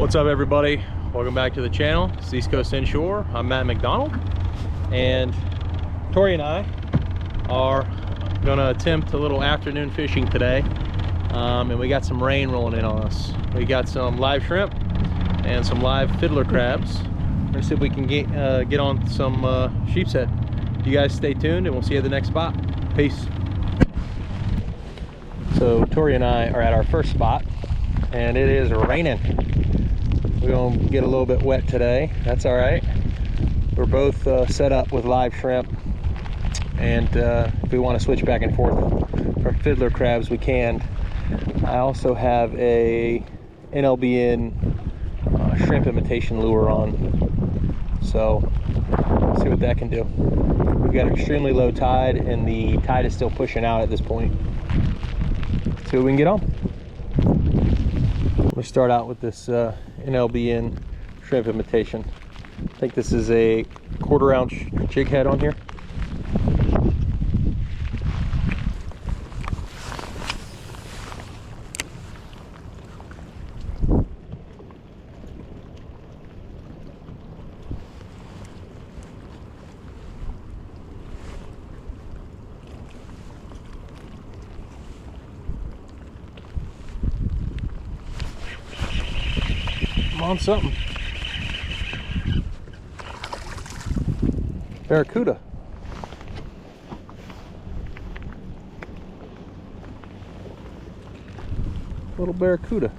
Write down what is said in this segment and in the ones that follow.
What's up, everybody? Welcome back to the channel. It's East Coast Inshore. I'm Matt McDonald, and Tori and I are gonna attempt a little afternoon fishing today, and we got some rain rolling in on us. We got some live shrimp and some live fiddler crabs. We're gonna see if we can get on some sheep's head. You guys stay tuned, and we'll see you at the next spot. Peace. So Tori and I are at our first spot, and it is raining. We're gonna get a little bit wet today. That's all right. We're both set up with live shrimp, and if we want to switch back and forth from fiddler crabs, we can. I also have a NLBN shrimp imitation lure on, so let's see what that can do. We've got extremely low tide, and the tide is still pushing out at this point. See what we can get on. We'll start out with this NLBN shrimp imitation. I think this is a 1/4 ounce jig head on here. On something. Barracuda. Little barracuda.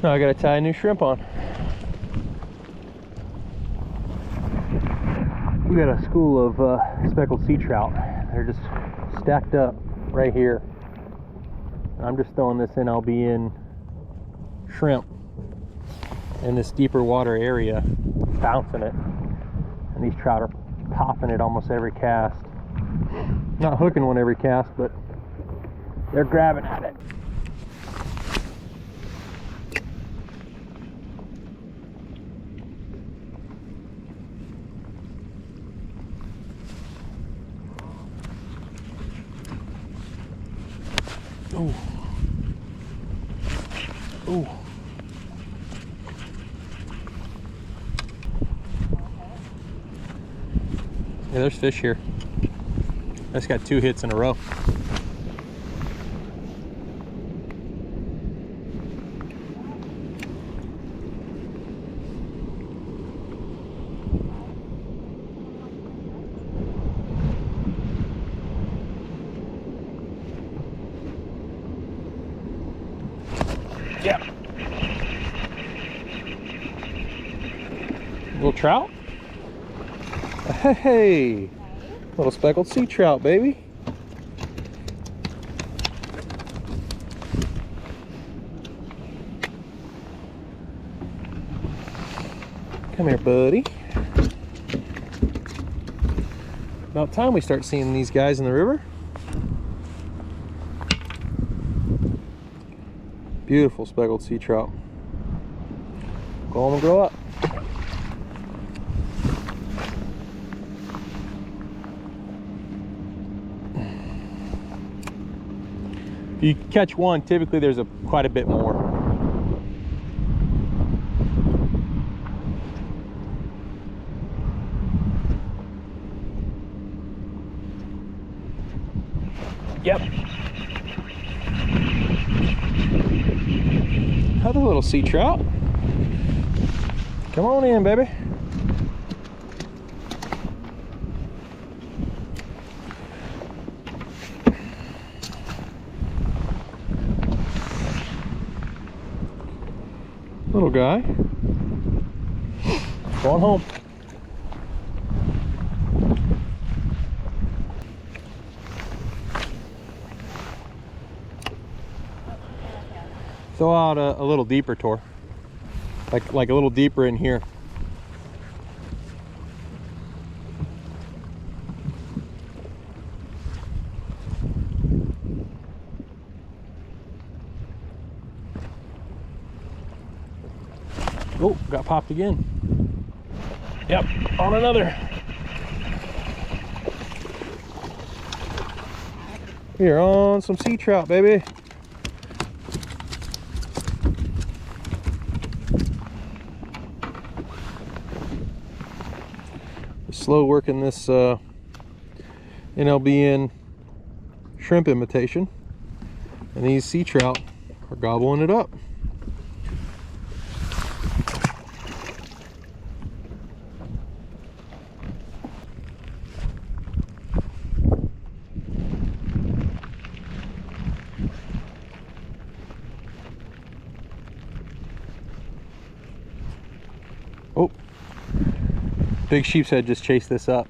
Now I gotta tie a new shrimp on. We got a school of speckled sea trout. They're just stacked up right here. I'm just throwing this NLBN shrimp in this deeper water area, bouncing it, and these trout are popping it almost every cast. Not hooking one every cast, but they're grabbing at it. Ooh. Ooh. Yeah, there's fish here. I just got 2 hits in a row. Yeah. Little trout? Hey, little speckled sea trout, baby. Come here, buddy. About time we start seeing these guys in the river. Beautiful speckled sea trout. Go home and grow up. If you catch one, typically there's quite a bit more. Yep. Another little sea trout. Come on in, baby. Little guy. Going home. Throw out a little deeper, Tor. Like a little deeper in here. Oh, got popped again. Yep, on another. We're on some sea trout, baby. Slow working this NLBN shrimp imitation, and these sea trout are gobbling it up. Oh, big sheep's head just chased this up.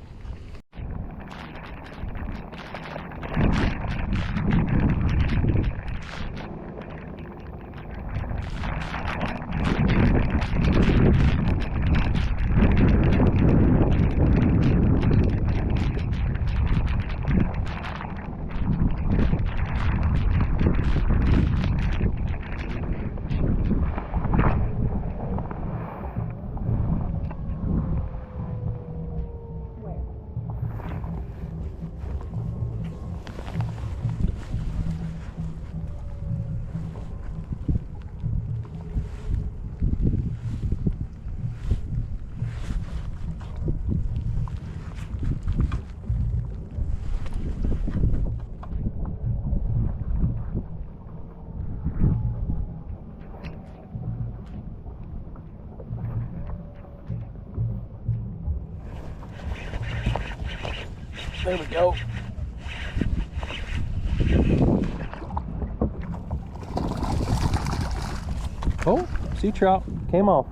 There we go. Oh, sea trout came off.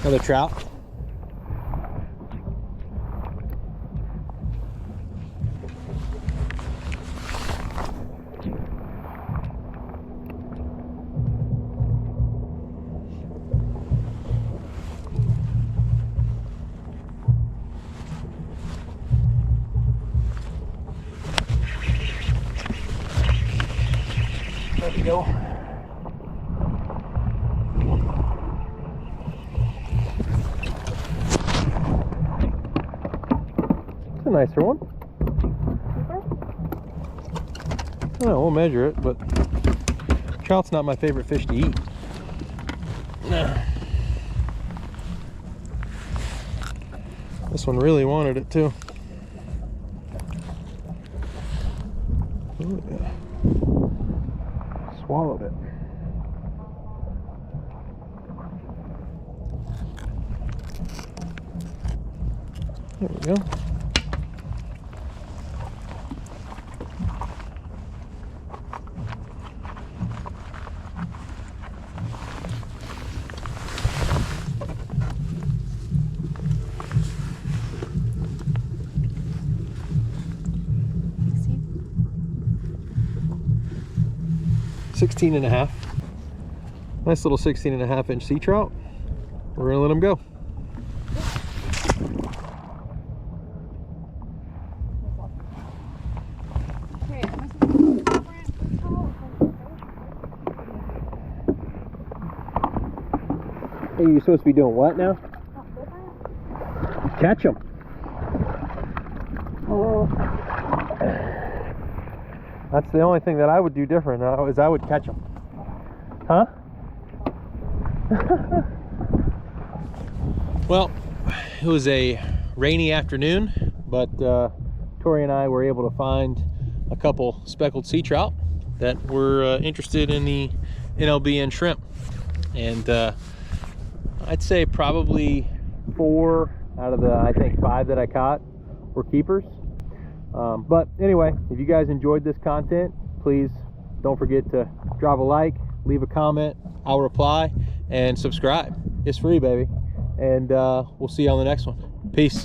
Another trout. There we go. It's a nicer one. Oh, we'll measure it, but trout's not my favorite fish to eat. This one really wanted it too. Oh, yeah. Swallowed it. There we go. $16 and a half. Nice little 16.5 inch sea trout. We're gonna let him go. Hey, you're supposed to be doing what now? Catch them. Oh. That's the only thing that I would do different, is I would catch them. Huh? Well, it was a rainy afternoon, but Tori and I were able to find a couple speckled sea trout that were interested in the NLBN shrimp. And I'd say probably 4 out of the, I think, 5 that I caught were keepers. But anyway, if you guys enjoyed this content, please Don't forget to drop a like, leave a comment, I'll reply, and subscribe. It's free, baby. And we'll see you on the next one. Peace.